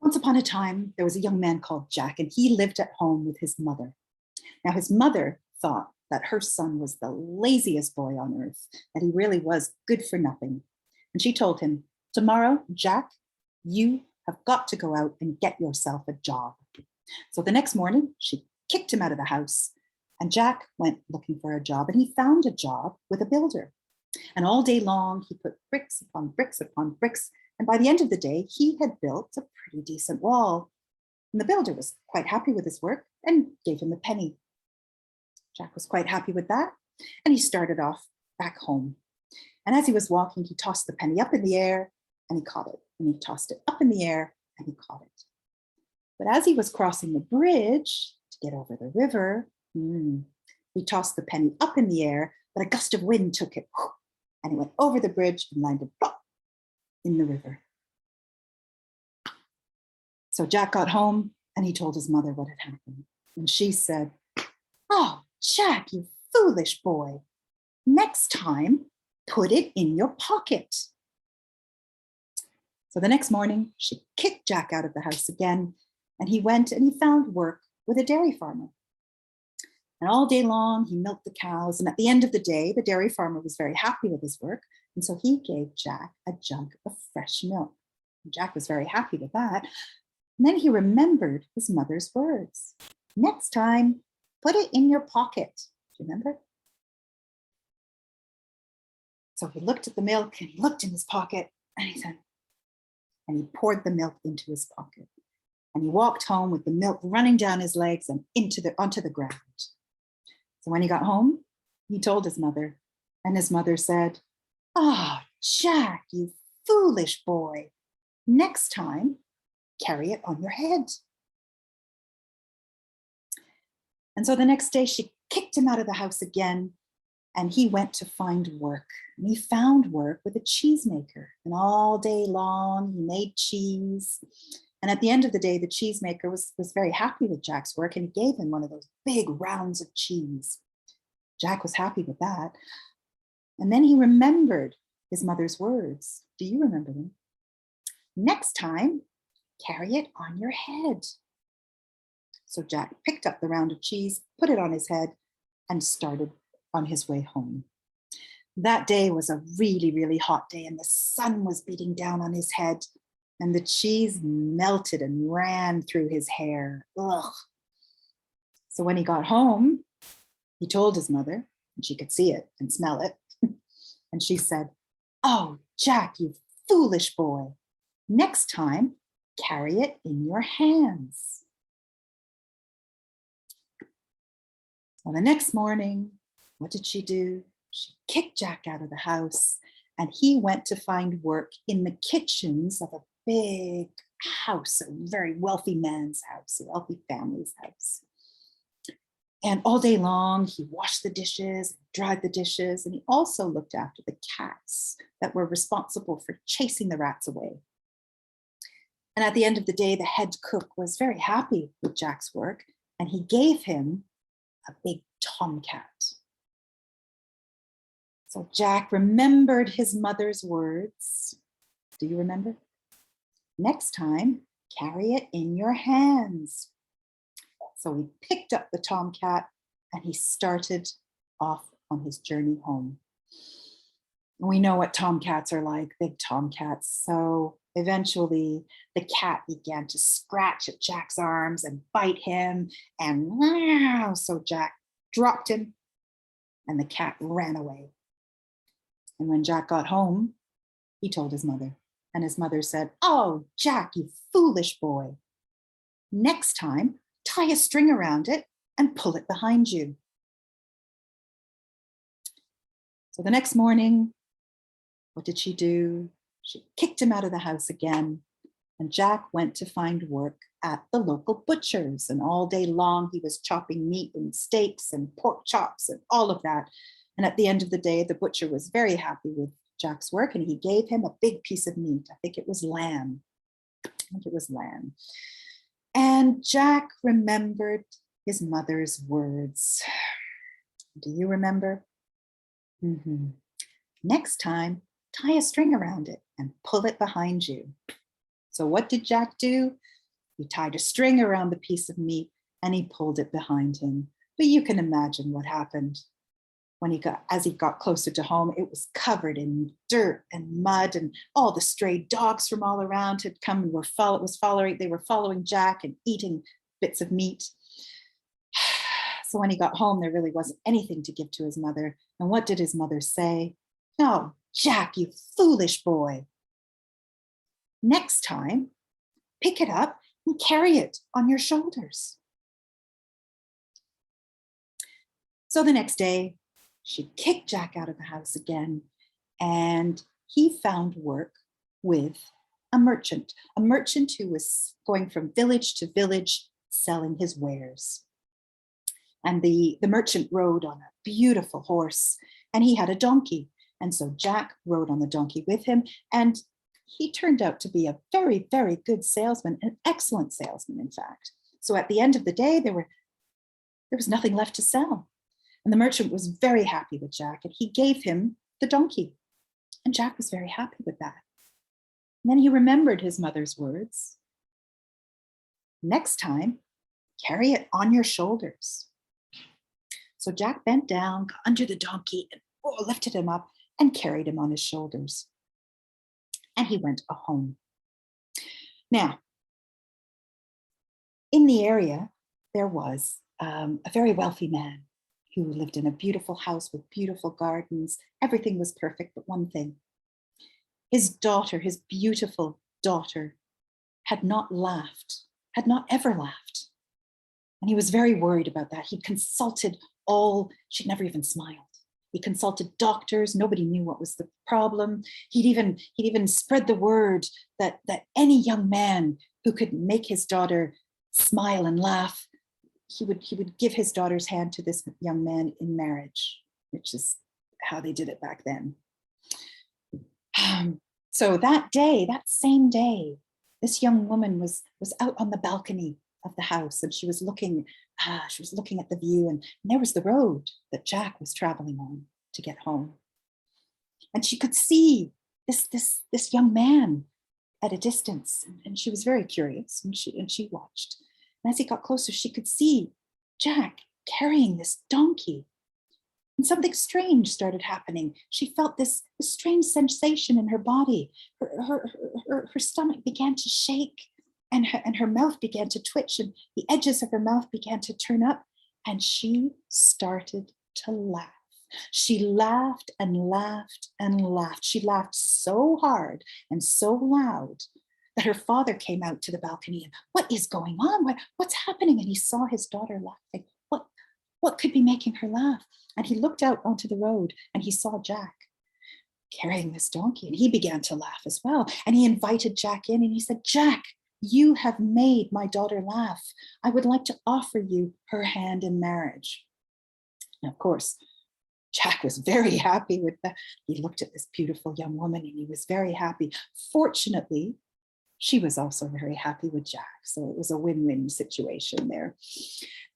Once upon a time, there was a young man called Jack, and he lived at home with his mother. Now, his mother thought that her son was the laziest boy on earth, that he really was good for nothing. And she told him, "Tomorrow, Jack, you have got to go out and get yourself a job." So the next morning, she kicked him out of the house, and Jack went looking for a job, and he found a job with a builder. And all day long, he put bricks upon bricks upon bricks. And by the end of the day, he had built a pretty decent wall. And the builder was quite happy with his work and gave him a penny. Jack was quite happy with that. And he started off back home. And as he was walking, he tossed the penny up in the air and he caught it. And he tossed it up in the air and he caught it. But as he was crossing the bridge to get over the river, he tossed the penny up in the air, but a gust of wind took it. And it went over the bridge and landed plop in the river. So Jack got home and he told his mother what had happened. And she said, "Oh, Jack, you foolish boy. Next time, put it in your pocket." So the next morning, she kicked Jack out of the house again, and he went and he found work with a dairy farmer. And all day long, he milked the cows. And at the end of the day, the dairy farmer was very happy with his work. And so he gave Jack a jug of fresh milk. And Jack was very happy with that. And then he remembered his mother's words. "Next time, put it in your pocket." Do you remember? So he looked at the milk and he looked in his pocket and he said, and he poured the milk into his pocket. And he walked home with the milk running down his legs and onto the ground. So when he got home, he told his mother, and his mother said, "Ah, Jack, you foolish boy. Next time, carry it on your head." And so the next day she kicked him out of the house again, and he went to find work. And he found work with a cheesemaker. And all day long, he made cheese. And at the end of the day, the cheesemaker was very happy with Jack's work, and he gave him one of those big rounds of cheese. Jack was happy with that. And then he remembered his mother's words. Do you remember them? "Next time, carry it on your head." So Jack picked up the round of cheese, put it on his head, and started on his way home. That day was a really, really hot day, and the sun was beating down on his head, and the cheese melted and ran through his hair. Ugh. So when he got home, he told his mother, and she could see it and smell it. And she said, "Oh, Jack, you foolish boy. Next time, carry it in your hands." So the next morning, what did she do? She kicked Jack out of the house, and he went to find work in the kitchens of a big house, a very wealthy man's house, a wealthy family's house. And all day long, he washed the dishes, dried the dishes, and he also looked after the cats that were responsible for chasing the rats away. And at the end of the day, the head cook was very happy with Jack's work, and he gave him a big tomcat. So Jack remembered his mother's words. Do you remember? "Next time, carry it in your hands." So he picked up the tomcat and he started off on his journey home. We know what tomcats are like, big tomcats. So eventually the cat began to scratch at Jack's arms and bite him. And so Jack dropped him and the cat ran away. And when Jack got home, he told his mother. And his mother said, "Oh, Jack, you foolish boy. Next time, tie a string around it and pull it behind you." So the next morning, what did she do? She kicked him out of the house again, and Jack went to find work at the local butcher's. And all day long, he was chopping meat and steaks and pork chops and all of that. And at the end of the day, the butcher was very happy with Jack's work, and he gave him a big piece of meat. I think it was lamb. And Jack remembered his mother's words. Do you remember? "Next time, tie a string around it and pull it behind you." So what did Jack do? He tied a string around the piece of meat and he pulled it behind him. But you can imagine what happened. As he got closer to home, it was covered in dirt and mud, and all the stray dogs from all around had come and they were following Jack and eating bits of meat. So when he got home, there really wasn't anything to give to his mother. And what did his mother say? "Oh, Jack, you foolish boy. Next time, pick it up and carry it on your shoulders." So the next day, she kicked Jack out of the house again, and he found work with a merchant who was going from village to village selling his wares. And the merchant rode on a beautiful horse, and he had a donkey. And so Jack rode on the donkey with him, and he turned out to be a very, very good salesman, an excellent salesman, in fact. So at the end of the day, there was nothing left to sell. And the merchant was very happy with Jack, and he gave him the donkey. And Jack was very happy with that. And then he remembered his mother's words. "Next time, carry it on your shoulders." So Jack bent down, got under the donkey, and lifted him up and carried him on his shoulders. And he went home. Now, in the area, there was a very wealthy man who lived in a beautiful house with beautiful gardens. Everything was perfect, but one thing. His daughter, his beautiful daughter, had not ever laughed. And he was very worried about that. He consulted she'd never even smiled. He consulted doctors. Nobody knew what was the problem. He'd even spread the word that any young man who could make his daughter smile and laugh, he would give his daughter's hand to this young man in marriage, which is how they did it back then. So that same day, this young woman was out on the balcony of the house, and she was looking at the view, and there was the road that Jack was traveling on to get home. And she could see this young man at a distance, and she was very curious, and she watched. And as he got closer, she could see Jack carrying this donkey. And something strange started happening. She felt this strange sensation in her body. Her stomach began to shake, and her mouth began to twitch, and the edges of her mouth began to turn up, and she started to laugh. She laughed and laughed and laughed. She laughed so hard and so loud that her father came out to the balcony and, "What is going on? What's happening?" And he saw his daughter laughing. What could be making her laugh? And he looked out onto the road and he saw Jack carrying this donkey, and he began to laugh as well. And he invited Jack in and he said, "Jack, you have made my daughter laugh. I would like to offer you her hand in marriage." And of course, Jack was very happy with that. He looked at this beautiful young woman and he was very happy. Fortunately, she was also very happy with Jack. So it was a win-win situation there.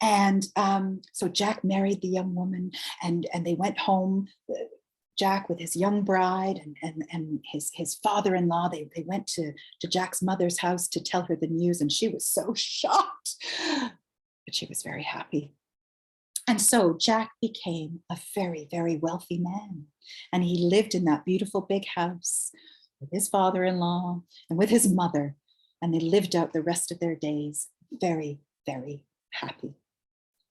And so Jack married the young woman, and they went home. Jack with his young bride and his father-in-law, they went to Jack's mother's house to tell her the news, and she was so shocked, but she was very happy. And so Jack became a very, very wealthy man, and he lived in that beautiful big house with his father-in-law and with his mother, and they lived out the rest of their days very, very happy.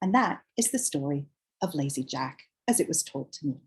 And that is the story of Lazy Jack as it was told to me.